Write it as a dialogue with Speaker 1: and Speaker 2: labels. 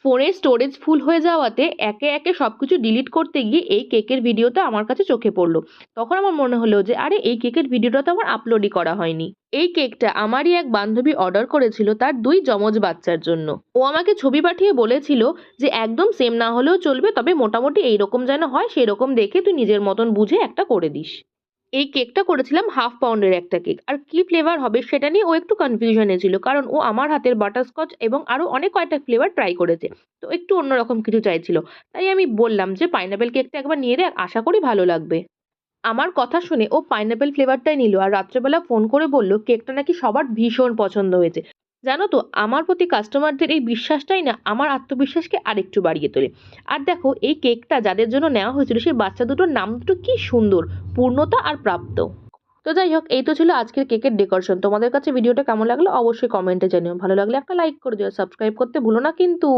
Speaker 1: ফোনের storage full হয়ে যাওয়াতে একে একে সবকিছু ডিলিট করতে গিয়ে এই কেকের ভিডিওটা আমার কাছে চোখে পড়লো। তখন আমার মনে হলো যে আরে এই কেকের ভিডিওটা তো আমার আপলোডই করা হয়নি। এই কেকটা আমারই এক বান্ধবী অর্ডার করেছিল তার ২ যমজ বাচ্চার জন্য। ও আমাকে ছবি পাঠিয়ে বলেছিল যে একদম সেম না হলেও চলবে, তবে মোটামুটি এইরকম যেন হয় সেরকম দেখে তুই নিজের মতন বুঝে একটা করে দিস। এই কেকটা করেছিলাম হাফ পাউন্ডের একটা কেক। আর কি ফ্লেভার হবে সেটা নিয়ে ও একটু কনফিউশনে ছিল। কারণ ও আমার হাতের বাটারস্কচ এবং আরো অনেক কয়েকটা ফ্লেভার ট্রাই করেছে। তো একটু অন্যরকম কিছু চাইছিল। তাই আমি বললাম যে পাইনাপেল কেকটা একবার নিয়ে দেখ, আশা করি ভালো লাগবে। আমার কথা শুনে ও পাইনাপেল ফ্লেভারটাই নিল আর রাত্রেবেলা ফোন করে বলল কেকটা নাকি সবার ভীষণ পছন্দ হয়েছে। জানো তো আমার প্রতি কাস্টমারদের এই বিশ্বাসটাই না আমার আত্মবিশ্বাসকে আরেকটু বাড়িয়ে তোলে। আর দেখো এই কেকটা যাদের জন্য নেওয়া হয়েছিল সেই বাচ্চা দুটোর নাম দুটো কি সুন্দর, পূর্ণতা আর প্রাপ্ত। তো যাই হোক, এই তো ছিল আজকের কেকের ডেকোরেশন। তোমাদের কাছে ভিডিওটা কেমন লাগলো অবশ্যই কমেন্টে জানিও। ভালো লাগলে একটা লাইক করে দিও, সাবস্ক্রাইব করতে ভুলো না কিন্তু।